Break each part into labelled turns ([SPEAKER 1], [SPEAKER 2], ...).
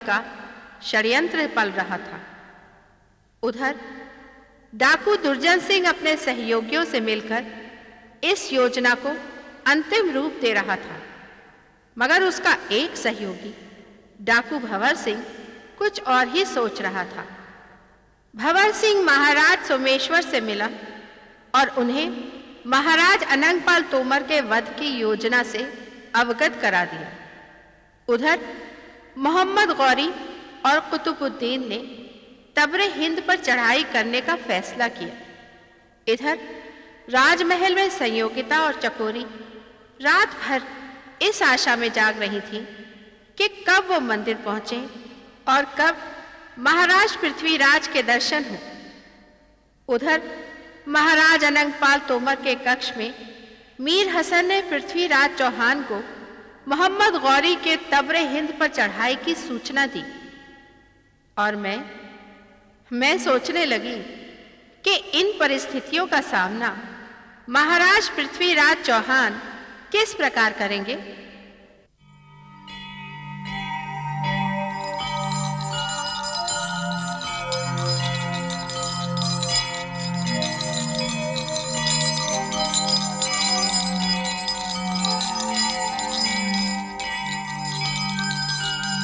[SPEAKER 1] का षड्यंत्र पल रहा था। उधर डाकू दुर्जन सिंह अपने सहयोगियों से मिलकर इस योजना को अंतिम रूप दे रहा था, मगर उसका एक सहयोगी डाकू भंवर सिंह कुछ और ही सोच रहा था। भंवर सिंह महाराज सोमेश्वर से मिला और उन्हें महाराज अनंगपाल तोमर के वध की योजना से अवगत करा दिया। उधर मोहम्मद गौरी और कुतुबुद्दीन ने तबरे हिंद पर चढ़ाई करने का फैसला किया। इधर राजमहल में संयोगिता और चकोरी रात भर इस आशा में जाग रही थी कि कब वो मंदिर पहुंचे और कब महाराज पृथ्वीराज के दर्शन हो। उधर महाराज अनंगपाल तोमर के कक्ष में मीर हसन ने पृथ्वीराज चौहान को मोहम्मद गौरी के तबरे हिंद पर चढ़ाई की सूचना दी और मैं सोचने लगी कि इन परिस्थितियों का सामना महाराज पृथ्वीराज चौहान किस प्रकार करेंगे।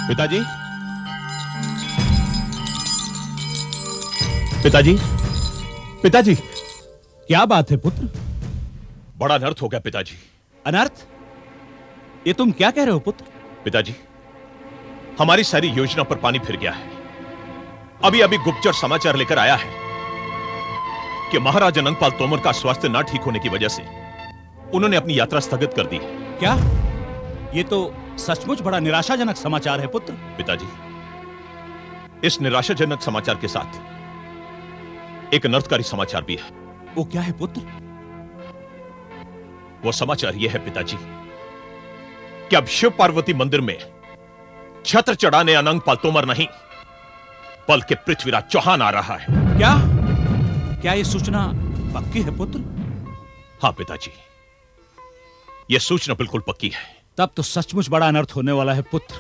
[SPEAKER 2] पिताजी, पिताजी, पिताजी,
[SPEAKER 3] क्या बात है पुत्र?
[SPEAKER 2] बड़ा अनर्थ हो गया पिताजी।
[SPEAKER 3] अनर्थ? ये तुम क्या कह रहे हो पुत्र?
[SPEAKER 2] पिताजी, हमारी सारी योजना पर पानी फिर गया है। अभी अभी गुप्तचर समाचार लेकर आया है कि महाराज अनंगपाल तोमर का स्वास्थ्य ना ठीक होने की वजह से उन्होंने अपनी यात्रा स्थगित कर दी है।
[SPEAKER 3] क्या? ये तो सचमुच बड़ा निराशाजनक समाचार है पुत्र।
[SPEAKER 2] पिताजी, इस निराशाजनक समाचार के साथ एक अनर्थकारी समाचार भी है।
[SPEAKER 3] वो क्या है पुत्र?
[SPEAKER 2] वो समाचार यह है पिताजी कि अब शिव पार्वती मंदिर में छत्र चढ़ाने अनंगपाल तोमर नहीं बल्कि पृथ्वीराज चौहान आ रहा है।
[SPEAKER 3] क्या? क्या ये सूचना पक्की है पुत्र?
[SPEAKER 2] हां पिताजी, यह सूचना बिल्कुल पक्की है।
[SPEAKER 3] तब तो सचमुच बड़ा अनर्थ होने वाला है पुत्र।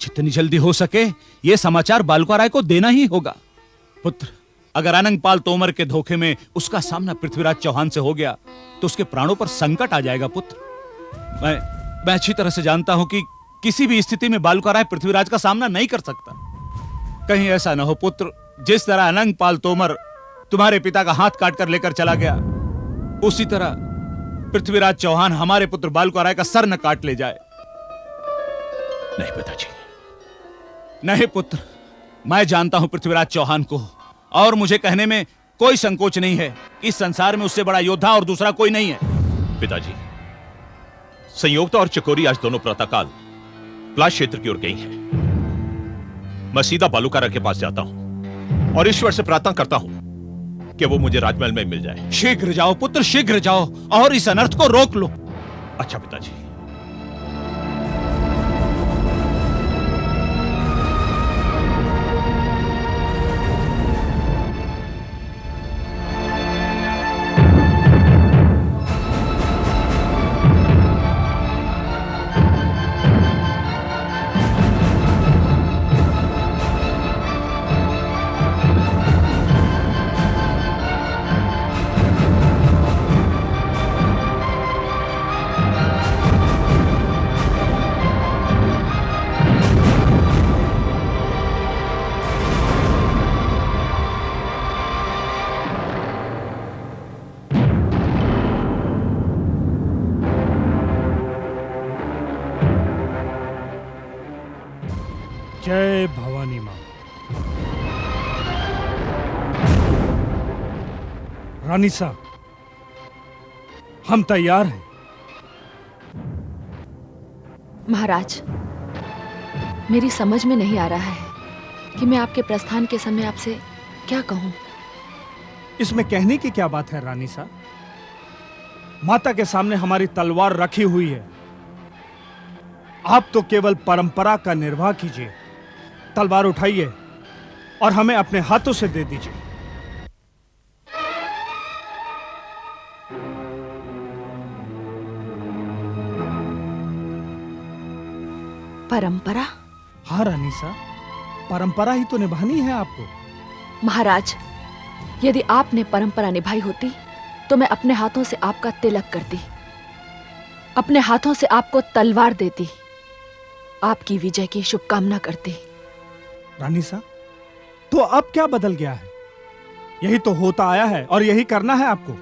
[SPEAKER 3] जितनी जल्दी हो सके यह समाचार बालका राय को देना ही होगा। पुत्र, अगर अनंगपाल तोमर के धोखे में उसका सामना पृथ्वीराज चौहान से हो गया तो उसके प्राणों पर संकट आ जाएगा पुत्र। मैं अच्छी तरह से जानता हूं कि किसी भी स्थिति में बालका राय पृथ्वीराज का सामना नहीं कर सकता। कहीं ऐसा ना हो पुत्र, जिस तरह अनंगपाल तोमर तुम्हारे पिता का हाथ काटकर लेकर चला गया, उसी तरह पृथ्वीराज चौहान हमारे पुत्र बालका राय का सर न काट ले जाए।
[SPEAKER 2] नहीं पिताजी,
[SPEAKER 3] नहीं पुत्र, मैं जानता हूं पृथ्वीराज चौहान को और मुझे कहने में कोई संकोच नहीं है। इस संसार में उससे बड़ा योद्धा और दूसरा कोई नहीं है।
[SPEAKER 2] पिताजी, संयोगता और चकोरी आज दोनों प्रातःकाल प्लास क्षेत्र की ओर गई हैं। मैं सीधा बालूकारा के पास जाता हूं और ईश्वर से प्रार्थना करता हूं कि वो मुझे राजमहल में मिल जाए।
[SPEAKER 3] शीघ्र जाओ पुत्र, शीघ्र जाओ और इस अनर्थ को रोक लो।
[SPEAKER 2] अच्छा पिताजी।
[SPEAKER 4] जय भवानी मां। रानी साहब, हम तैयार हैं।
[SPEAKER 5] महाराज, मेरी समझ में नहीं आ रहा है कि मैं आपके प्रस्थान के समय आपसे क्या कहूं।
[SPEAKER 4] इसमें कहने की क्या बात है रानी साहब? माता के सामने हमारी तलवार रखी हुई है। आप तो केवल परंपरा का निर्वाह कीजिए। तलवार उठाइए और हमें अपने हाथों से दे दीजिए।
[SPEAKER 5] परंपरा?
[SPEAKER 4] हाँ रानी साहब, परंपरा ही तो निभानी है आपको।
[SPEAKER 5] महाराज, यदि आपने परंपरा निभाई होती तो मैं अपने हाथों से आपका तिलक करती, अपने हाथों से आपको तलवार देती, आपकी विजय की शुभकामना करती।
[SPEAKER 4] रानी सा, तो अब क्या बदल गया है? यही तो होता आया है और यही करना है आपको।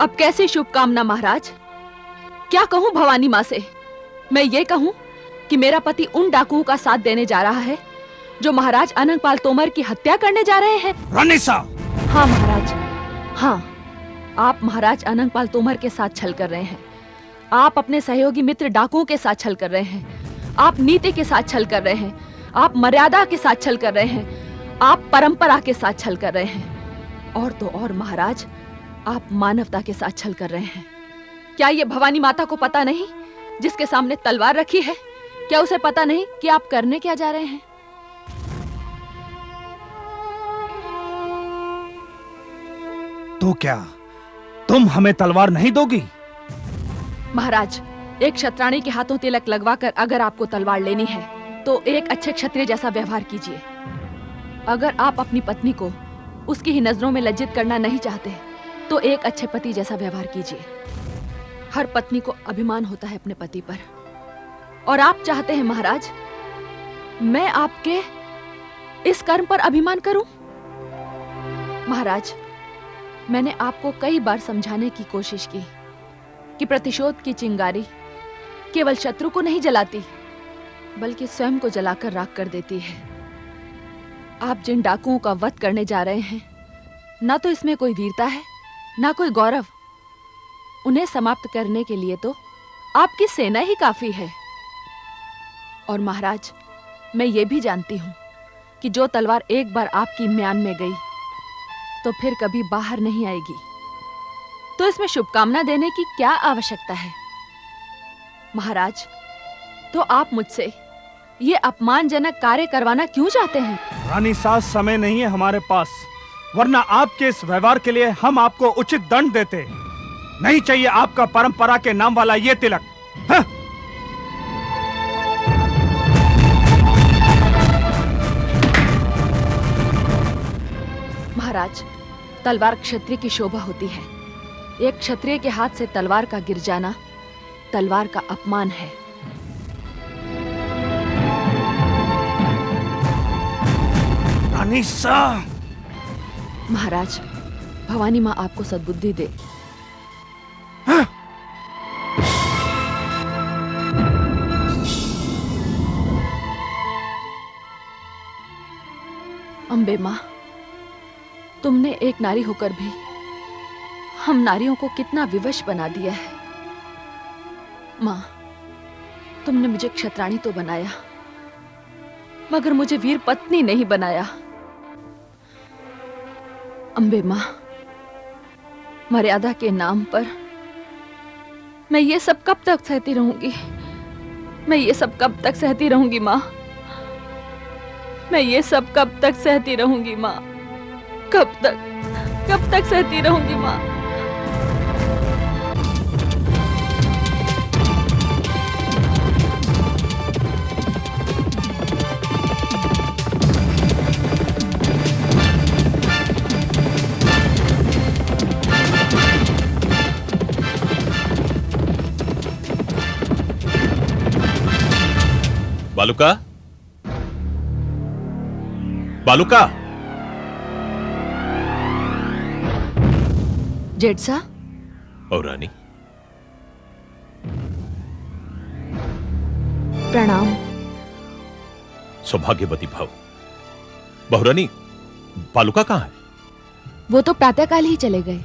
[SPEAKER 5] अब कैसी शुभकामना महाराज? क्या कहूं भवानी मां से? मैं ये कहूं कि मेरा पति उन डाकुओं का साथ देने जा रहा है जो महाराज अनंगपाल तोमर की हत्या करने जा रहे हैं।
[SPEAKER 4] रानी सा!
[SPEAKER 5] हाँ महाराज, हाँ, आप महाराज अनंगपाल तोमर के साथ छल कर रहे हैं। आप अपने सहयोगी मित्र डाकुओं के साथ छल कर रहे हैं। आप नीति के साथ छल कर रहे हैं। आप मर्यादा के साथ छल कर रहे हैं। आप परंपरा के साथ छल कर रहे हैं। और तो और महाराज, आप मानवता के साथ छल कर रहे हैं। क्या ये भवानी माता को पता नहीं जिसके सामने तलवार रखी है? क्या उसे पता नहीं कि आप करने क्या जा रहे हैं?
[SPEAKER 4] तो क्या तुम हमें तलवार नहीं दोगी?
[SPEAKER 5] महाराज, एक क्षत्राणी के हाथों तिलक लगवाकर अगर आपको तलवार लेनी है तो एक अच्छे क्षत्रिय जैसा व्यवहार कीजिए। अगर आप अपनी पत्नी को उसकी ही नजरों में लज्जित करना नहीं चाहते तो एक अच्छे पति जैसा व्यवहार कीजिए। हर पत्नी को अभिमान होता है अपने पति पर, और आप चाहते हैं महाराज मैं आपके इस कर्म पर अभिमान करूं? महाराज, मैंने आपको कई बार समझाने की कोशिश की कि प्रतिशोध की चिंगारी केवल शत्रु को नहीं जलाती बल्कि स्वयं को जलाकर राख कर देती है। आप जिन डाकुओं का वध करने जा रहे हैं, ना तो इसमें कोई वीरता है ना कोई गौरव। उन्हें समाप्त करने के लिए तो आपकी सेना ही काफी है। और महाराज, मैं ये भी जानती हूं कि जो तलवार एक बार आपकी म्यान में गई तो फिर कभी बाहर नहीं आएगी। तो इसमें शुभकामना देने की क्या आवश्यकता है? महाराज, तो आप मुझसे ये अपमानजनक कार्य करवाना क्यों चाहते हैं?
[SPEAKER 4] रानी साहब, समय नहीं है हमारे पास, वरना आपके इस व्यवहार के लिए हम आपको उचित दंड देते। नहीं चाहिए आपका परंपरा के नाम वाला ये तिलक। हाँ?
[SPEAKER 5] महाराज, तलवार क्षत्रिय की शोभा होती है। एक क्षत्रिय के हाथ से तलवार का गिर जाना तलवार का अपमान है।
[SPEAKER 4] रानी साहब!
[SPEAKER 5] महाराज, भवानी मां आपको सद्बुद्धि दे।
[SPEAKER 4] हाँ?
[SPEAKER 5] अम्बे मां, तुमने एक नारी होकर भी हम नारियों को कितना विवश बना दिया है। मां, तुमने मुझे क्षत्राणी तो बनाया मगर मुझे वीर पत्नी नहीं बनाया। अम्बे मां, मर्यादा के नाम पर मैं ये सब कब तक सहती रहूंगी? मैं ये सब कब तक सहती रहूंगी मां? मैं ये सब कब तक सहती रहूंगी मां? कब तक सहती रहूंगी मां?
[SPEAKER 2] बालुका, बालुका!
[SPEAKER 5] जेठसा।
[SPEAKER 2] और रानी,
[SPEAKER 5] प्रणाम।
[SPEAKER 2] सौभाग्यवती भाव। बहुरानी, बालुका कहां है?
[SPEAKER 5] वो तो प्रातःकाल ही चले गए।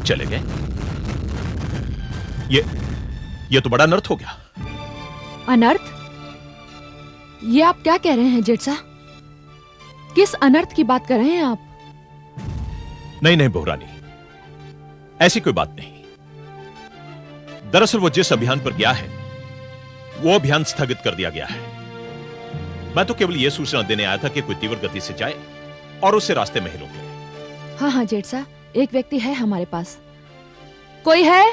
[SPEAKER 2] चले गए? ये तो बड़ा अनर्थ हो गया।
[SPEAKER 5] अनर्थ? ये आप क्या कह रहे हैं जेठसा? किस अनर्थ की बात कर रहे हैं आप?
[SPEAKER 2] नहीं बहुरानी, ऐसी कोई बात नहीं। दरअसल वो जिस अभियान पर गया है वो अभियान स्थगित कर दिया गया है। मैं तो केवल यह सूचना देने आया था कि कोई तीव्र गति से जाए और उसे रास्ते में ही रोक ले।
[SPEAKER 5] हाँ हाँ जेठसा, एक व्यक्ति है हमारे पास। कोई है?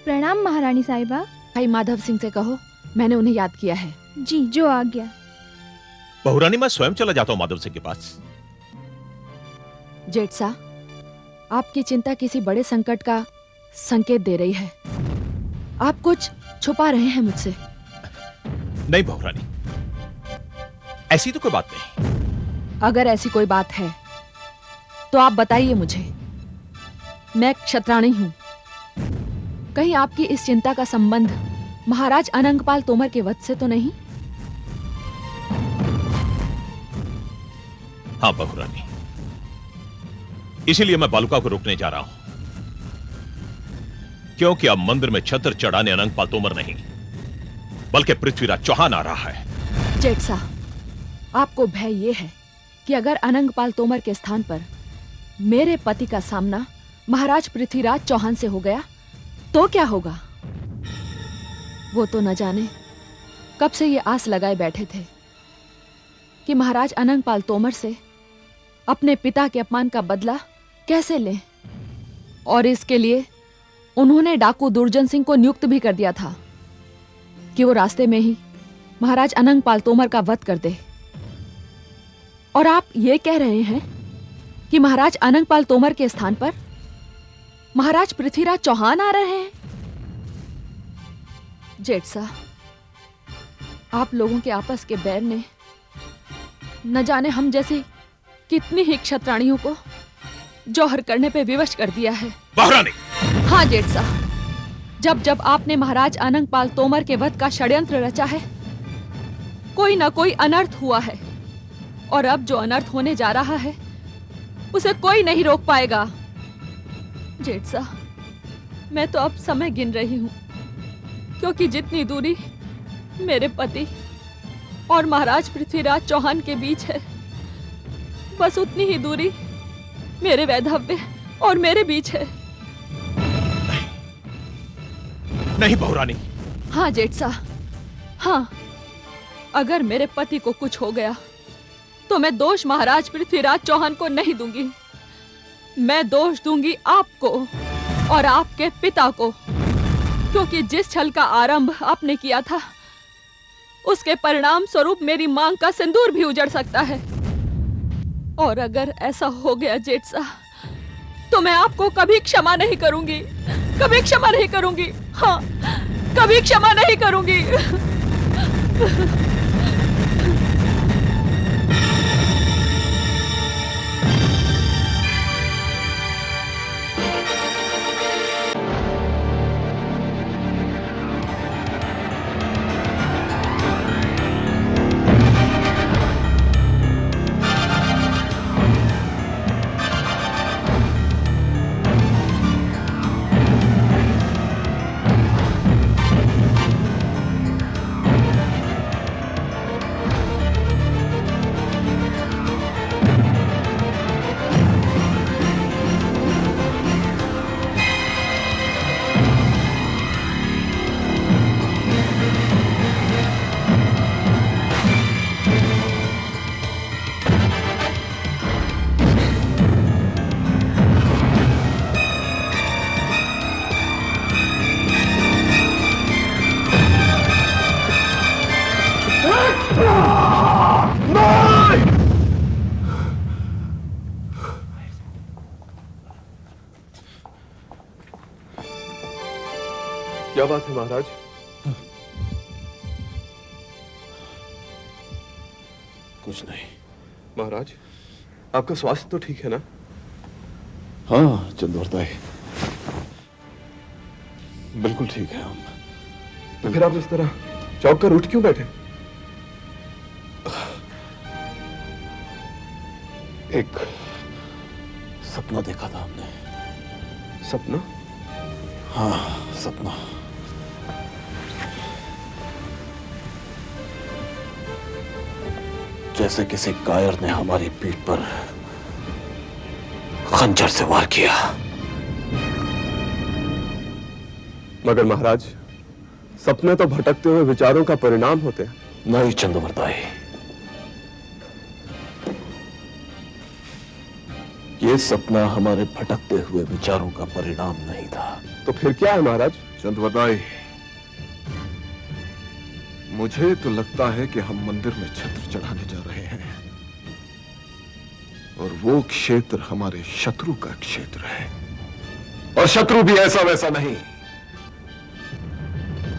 [SPEAKER 6] प्रणाम महारानी साहिबा।
[SPEAKER 5] भाई माधव सिंह से कहो मैंने उन्हें याद किया है।
[SPEAKER 6] जी, जो आ गया।
[SPEAKER 2] बहुरानी, मैं स्वयं चला जाता हूं माधव सिंह के पास।
[SPEAKER 5] जेठ साहब, आपकी चिंता किसी बड़े संकट का संकेत दे रही है। आप कुछ छुपा रहे हैं मुझसे।
[SPEAKER 2] नहीं बहुरानी, ऐसी तो कोई बात नहीं।
[SPEAKER 5] अगर ऐसी कोई बात है तो आप बताइए मुझे। मैं क्षत्राणी हूं। कहीं आपकी इस चिंता का संबंध महाराज अनंगपाल तोमर के वध से तो नहीं?
[SPEAKER 2] हाँ बहुरानी, इसीलिए मैं बालुका को रोकने जा रहा हूं, क्योंकि अब मंदिर में छत्र चढ़ाने अनंगपाल तोमर नहीं बल्कि पृथ्वीराज चौहान आ रहा है।
[SPEAKER 5] जेठ साहब, आपको भय यह है कि अगर अनंगपाल तोमर के स्थान पर मेरे पति का सामना महाराज पृथ्वीराज चौहान से हो गया तो क्या होगा? वो तो न जाने कब से ये आस लगाए बैठे थे कि महाराज अनंगपाल तोमर से अपने पिता के अपमान का बदला कैसे लें, और इसके लिए उन्होंने डाकू दुर्जन सिंह को नियुक्त भी कर दिया था कि वो रास्ते में ही महाराज अनंगपाल तोमर का वध कर दे। और आप ये कह रहे हैं कि महाराज अनंगपाल तोमर के स्थान पर महाराज पृथ्वीराज चौहान आ रहे हैं। जेठ साहब, आप लोगों के आपस के बैर ने न जाने हम जैसी कितनी ही क्षत्राणियों को जौहर करने पे विवश कर दिया है।
[SPEAKER 2] बहुरानी!
[SPEAKER 5] हाँ जेठ साहब, जब जब आपने महाराज अनंगपाल तोमर के वध का षड्यंत्र रचा है, कोई ना कोई अनर्थ हुआ है, और अब जो अनर्थ होने जा रहा है उसे कोई नहीं रोक पाएगा। जेठ साहब, मैं तो अब समय गिन रही हूँ, क्योंकि जितनी दूरी मेरे पति और महाराज पृथ्वीराज चौहान के बीच है, बस उतनी ही दूरी मेरे वैधव्य और मेरे बीच है।
[SPEAKER 2] नहीं बहुरानी।
[SPEAKER 5] हाँ जेठ साहब, हाँ, अगर मेरे पति को कुछ हो गया तो मैं दोष महाराज पृथ्वीराज चौहान को नहीं दूंगी। मैं दोष दूंगी आपको और आपके पिता को, क्योंकि जिस छल का आरंभ आपने किया था उसके परिणाम स्वरूप मेरी मांग का सिंदूर भी उजड़ सकता है। और अगर ऐसा हो गया जेठ साहब, तो मैं आपको कभी क्षमा नहीं करूंगी, कभी क्षमा नहीं करूंगी। हाँ, कभी क्षमा नहीं करूंगी।
[SPEAKER 7] क्या बात है महाराज?
[SPEAKER 8] कुछ नहीं
[SPEAKER 7] महाराज, आपका स्वास्थ्य तो ठीक है ना?
[SPEAKER 8] हाँ चंद्रवर्ताई, बिल्कुल ठीक है हम।
[SPEAKER 7] तो फिर आप इस तरह चौंक कर उठ क्यों बैठे?
[SPEAKER 8] एक सपना देखा था हमने।
[SPEAKER 7] सपना?
[SPEAKER 8] हाँ सपना। जैसे किसी कायर ने हमारी पीठ पर खंजर से वार किया।
[SPEAKER 7] मगर महाराज, सपने तो भटकते हुए विचारों का परिणाम होते हैं।
[SPEAKER 8] नहीं चंद्रवर्ताई, ये सपना हमारे भटकते हुए विचारों का परिणाम नहीं था।
[SPEAKER 7] तो फिर क्या है महाराज? चंद्रवरदाई, मुझे तो लगता है कि हम मंदिर में छत्र चढ़ाने जा रहे हैं और वो क्षेत्र हमारे शत्रु का क्षेत्र है। और शत्रु भी ऐसा वैसा नहीं,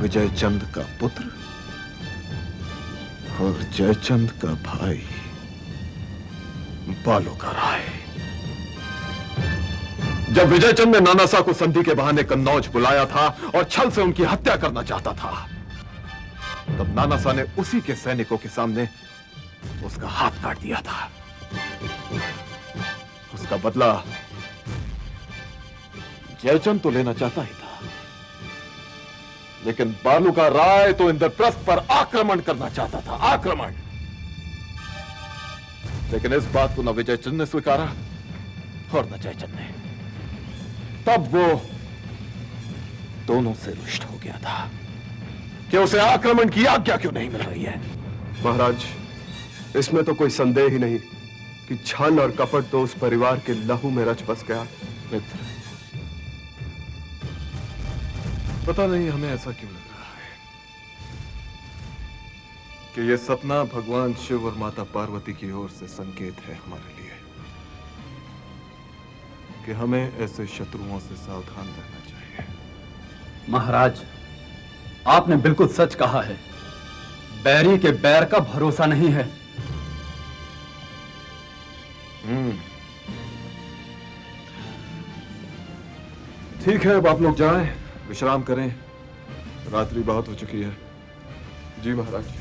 [SPEAKER 7] विजयचंद का पुत्र और जयचंद का भाई बालू का राय। जब विजयचंद ने नानासा को संधि के बहाने कन्नौज बुलाया था और छल से उनकी हत्या करना चाहता था, तब नानासा ने उसी के सैनिकों के सामने उसका हाथ काट दिया था। उसका बदला जयचंद तो लेना चाहता ही था, लेकिन बालू का राय तो इंद्रप्रस्थ पर आक्रमण करना चाहता था। आक्रमण। लेकिन इस बात को न विजयचंद ने स्वीकारा और न जयचंद ने। तब वो दोनों से रुष्ट हो गया था कि उसे आक्रमण की आज्ञा क्यों नहीं मिल रही है।
[SPEAKER 9] महाराज, इसमें तो कोई संदेह ही नहीं कि छल और कपट तो उस परिवार के लहू में रच बस गया।
[SPEAKER 7] मित्र, पता नहीं हमें ऐसा क्यों लग रहा है कि यह सपना भगवान शिव और माता पार्वती की ओर से संकेत है हमारे लिए कि हमें ऐसे शत्रुओं से सावधान रहना चाहिए।
[SPEAKER 10] महाराज, आपने बिल्कुल सच कहा है। बैरी के बैर का भरोसा नहीं है।
[SPEAKER 7] ठीक है, अब आप लोग जाएं, विश्राम करें, रात्रि बहुत हो चुकी है। जी महाराज।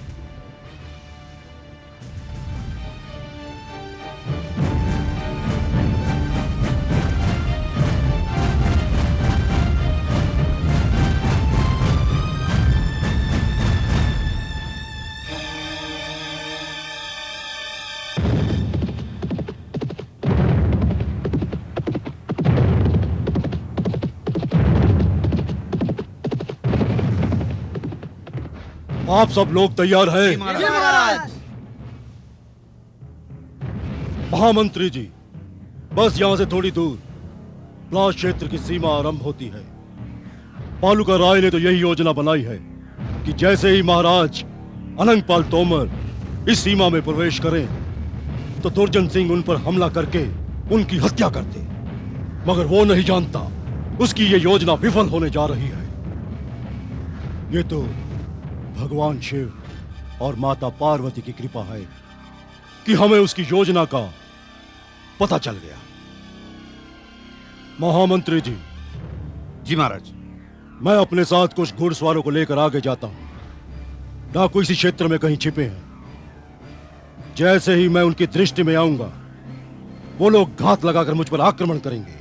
[SPEAKER 11] आप सब लोग तैयार हैं?
[SPEAKER 12] महाराज।
[SPEAKER 11] महामंत्री जी, बस यहां से थोड़ी दूर प्लास क्षेत्र की सीमा आरंभ होती है। बालू का राय ने तो यही योजना बनाई है कि जैसे ही महाराज अनंगपाल तोमर इस सीमा में प्रवेश करें तो दुर्जन सिंह उन पर हमला करके उनकी हत्या कर दे। मगर वो नहीं जानता उसकी ये योजना विफल होने जा रही है। ये तो भगवान शिव और माता पार्वती की कृपा है कि हमें उसकी योजना का पता चल गया। महामंत्री जी।
[SPEAKER 3] जी महाराज।
[SPEAKER 11] मैं अपने साथ कुछ घुड़सवारों को लेकर आगे जाता हूं। डाकू इसी क्षेत्र में कहीं छिपे हैं। जैसे ही मैं उनकी दृष्टि में आऊंगा, वो लोग घात लगाकर मुझ पर आक्रमण करेंगे।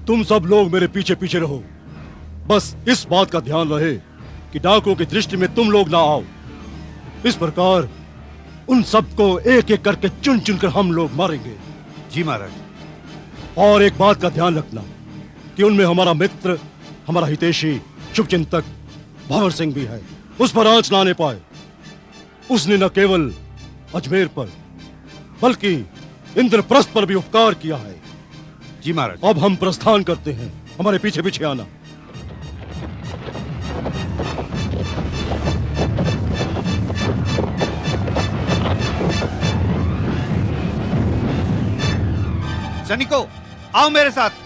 [SPEAKER 11] तुम सब लोग मेरे पीछे पीछे रहो। बस इस बात का ध्यान रहे कि डाकुओं की दृष्टि में तुम लोग ना आओ। इस प्रकार उन सबको एक एक करके चुन चुन कर हम लोग मारेंगे।
[SPEAKER 3] जी महाराज।
[SPEAKER 11] और एक बात का ध्यान रखना कि उनमें हमारा मित्र, हमारा हितैषी, शुभचिंतक भंवर सिंह भी है। उस पर आंच ना आने पाए। उसने न केवल अजमेर पर बल्कि इंद्रप्रस्थ पर भी उपकार किया है।
[SPEAKER 3] जी महाराज।
[SPEAKER 11] अब हम प्रस्थान करते हैं। हमारे पीछे पीछे आना।
[SPEAKER 3] सैनिकों, आओ मेरे साथ।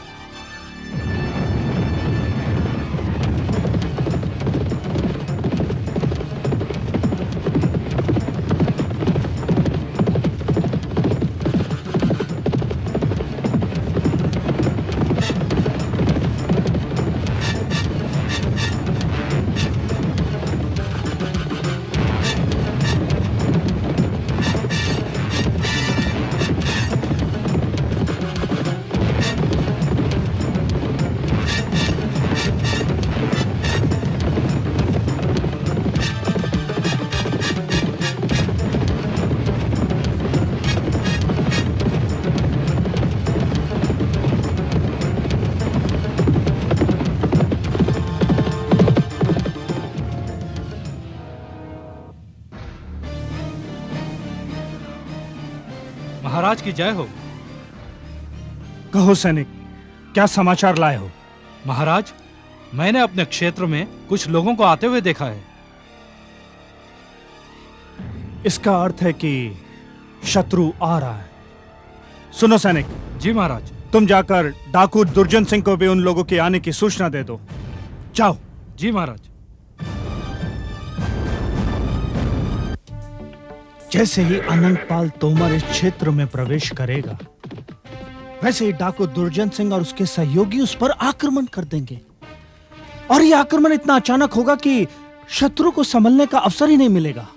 [SPEAKER 4] महाराज की जय हो। कहो सैनिक, क्या समाचार लाए हो?
[SPEAKER 3] महाराज, मैंने अपने क्षेत्र में कुछ लोगों को आते हुए देखा है।
[SPEAKER 4] इसका अर्थ है कि शत्रु आ रहा है। सुनो सैनिक।
[SPEAKER 3] जी महाराज।
[SPEAKER 4] तुम जाकर डाकू दुर्जन सिंह को भी उन लोगों के आने की सूचना दे दो। जाओ।
[SPEAKER 3] जी महाराज।
[SPEAKER 4] जैसे ही अनंगपाल तोमर इस क्षेत्र में प्रवेश करेगा, वैसे ही डाकू दुर्जन सिंह और उसके सहयोगी उस पर आक्रमण कर देंगे। और यह आक्रमण इतना अचानक होगा कि शत्रु को संभलने का अवसर ही नहीं मिलेगा।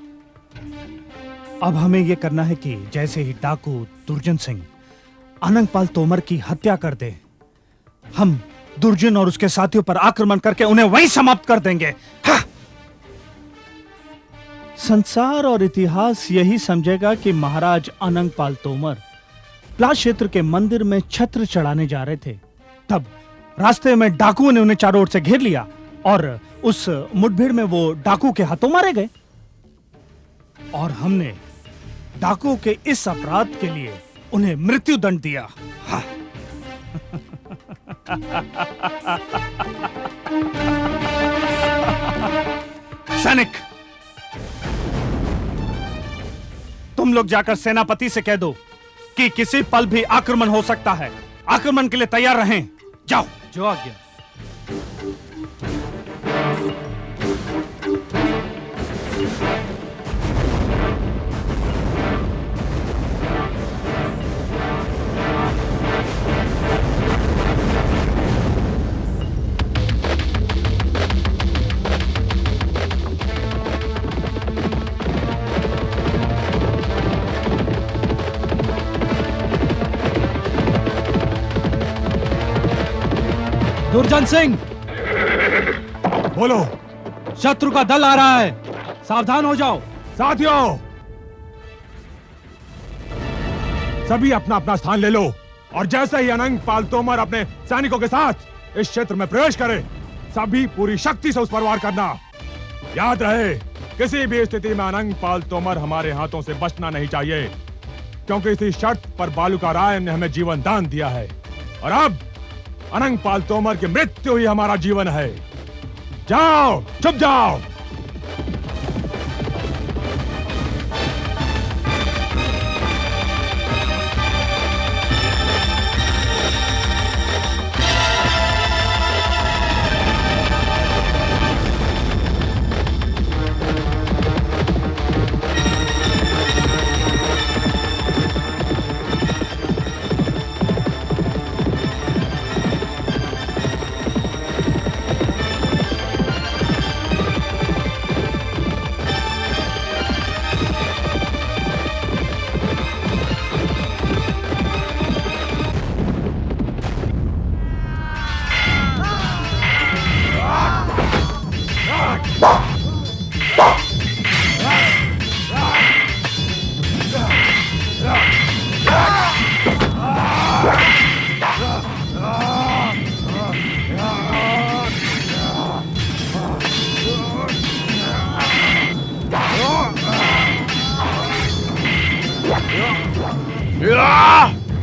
[SPEAKER 4] अब हमें यह करना है कि जैसे ही डाकू दुर्जन सिंह अनंगपाल तोमर की हत्या कर दे, हम दुर्जन और उसके साथियों पर आक्रमण करके उन्हें वहीं समाप्त कर देंगे। हाँ। संसार और इतिहास यही समझेगा कि महाराज अनंगपाल तोमर प्लास क्षेत्र के मंदिर में छत्र चढ़ाने जा रहे थे। तब रास्ते में डाकुओं ने उन्हें चारों ओर से घेर लिया और उस मुठभेड़ में वो डाकू के हाथों मारे गए। और हमने डाकुओं के इस अपराध के लिए उन्हें मृत्यु दंड दिया। हाँ। सैनिक, तुम लोग जाकर सेनापति से कह दो कि किसी पल भी आक्रमण हो सकता है। आक्रमण के लिए तैयार रहें। जाओ।
[SPEAKER 3] जो आज्ञा। दुर्जन सिंह,
[SPEAKER 2] बोलो।
[SPEAKER 3] शत्रु का दल आ रहा है, सावधान हो जाओ।
[SPEAKER 2] साथियों, सभी अपना अपना स्थान ले लो और जैसे ही अनंगपाल तोमर अपने सैनिकों के साथ इस क्षेत्र में प्रवेश करे, सभी पूरी शक्ति से उस पर वार करना। याद रहे, किसी भी स्थिति में अनंगपाल तोमर हमारे हाथों से बचना नहीं चाहिए, क्योंकि इसी शर्त पर बालूका राय ने हमें जीवन दान दिया है। और अब अनंगपाल तोमर की मृत्यु ही हमारा जीवन है। जाओ, चुप जाओ।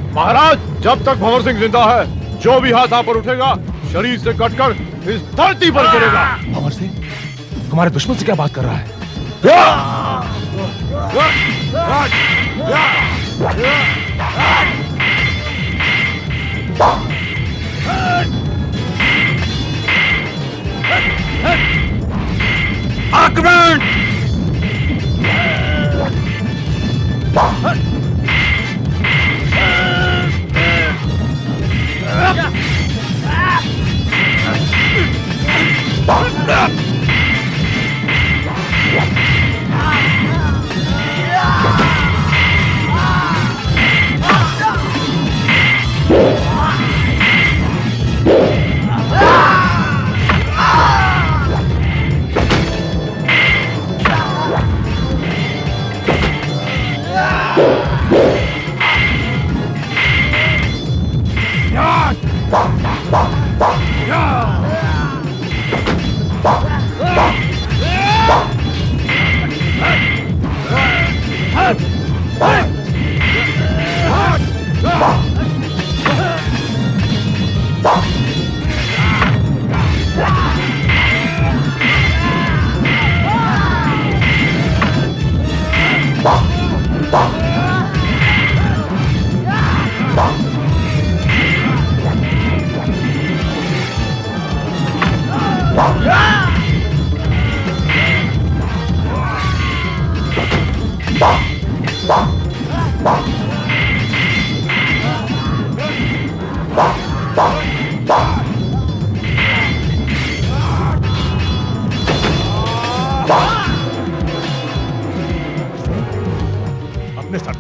[SPEAKER 7] महाराज, जब तक भंवर सिंह जिंदा है, जो भी हाथ आप पर उठेगा शरीर से कटकर इस धरती पर गिरेगा।
[SPEAKER 2] भंवर सिंह हमारे दुश्मन से क्या बात कर रहा है?
[SPEAKER 7] आक्रमण!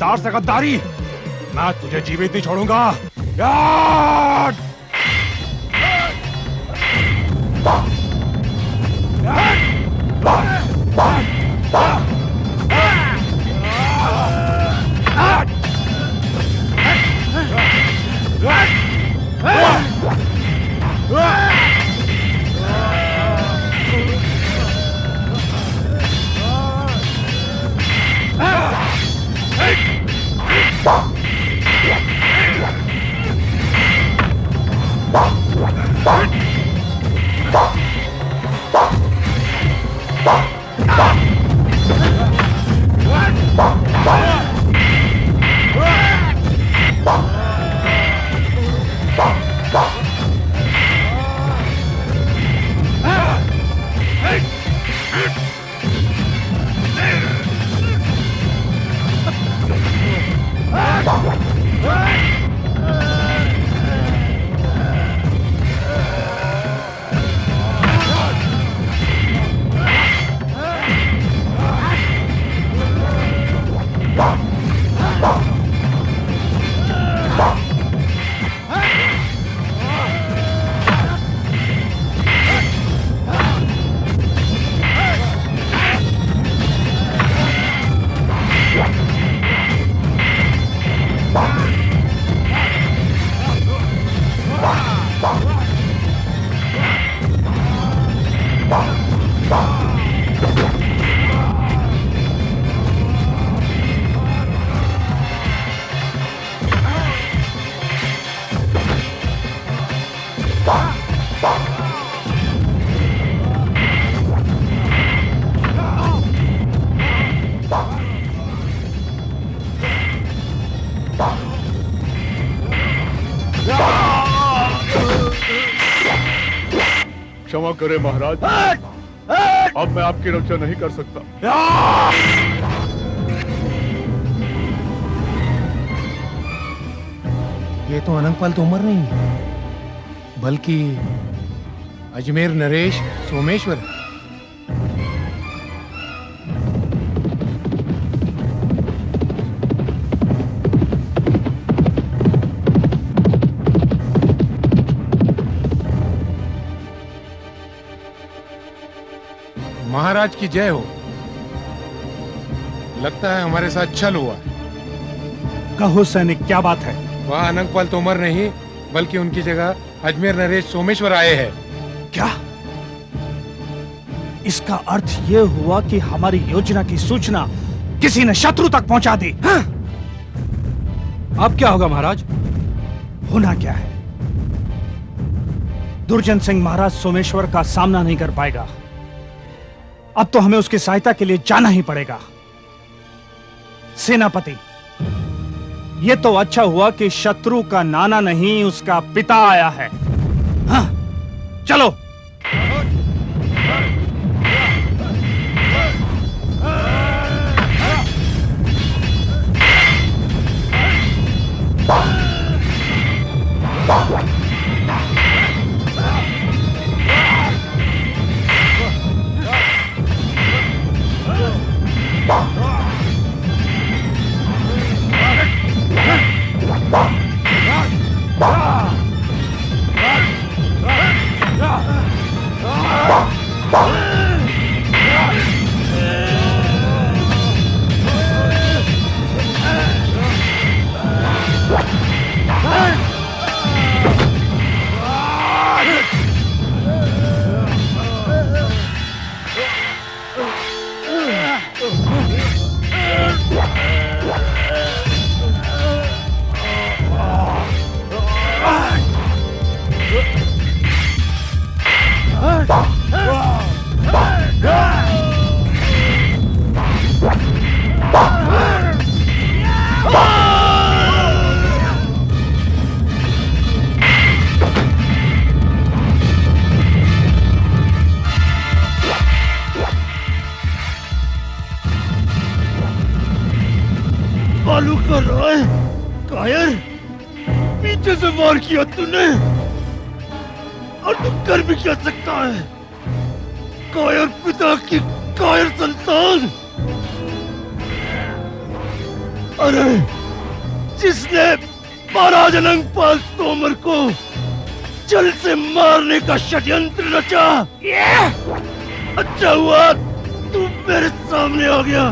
[SPEAKER 4] किरदार से गद्दारी, मैं तुझे जीवित नहीं छोड़ूंगा। याद!
[SPEAKER 9] क्षमा करें महाराज, अब मैं आपकी रक्षा नहीं कर सकता।
[SPEAKER 12] ये तो अनंगपाल तोमर नहीं, बल्कि अजमेर नरेश सोमेश्वर है। महाराज की जय हो। लगता है हमारे साथ छल हुआ।
[SPEAKER 4] कहो सैनिक, क्या बात है?
[SPEAKER 12] वहाँ अनंगपाल तोमर नहीं, बल्कि उनकी जगह अजमेर नरेश सोमेश्वर आए हैं।
[SPEAKER 4] क्या? इसका अर्थ ये हुआ कि हमारी योजना की सूचना किसी ने शत्रु तक पहुंचा दी। हाँ?
[SPEAKER 3] अब क्या होगा महाराज?
[SPEAKER 4] होना क्या है? दुर्जन सिंह महाराज सोमेश्वर का सामना नहीं कर पाएगा। अब तो हमें उसकी सहायता के लिए जाना ही पड़ेगा। सेनापति, यह तो अच्छा हुआ कि शत्रु का नाना नहीं, उसका पिता आया है। हाँ, चलो।
[SPEAKER 11] बालू का राय, कायर, पीछे से वार किया तूने, और तू कर भी क्या सकता है? कायर पिता की कायर संतान। अरे जिसने महाराज अनंगपाल तोमर को जल से मारने का षड्यंत्र रचा, अच्छा हुआ तू मेरे सामने आ गया।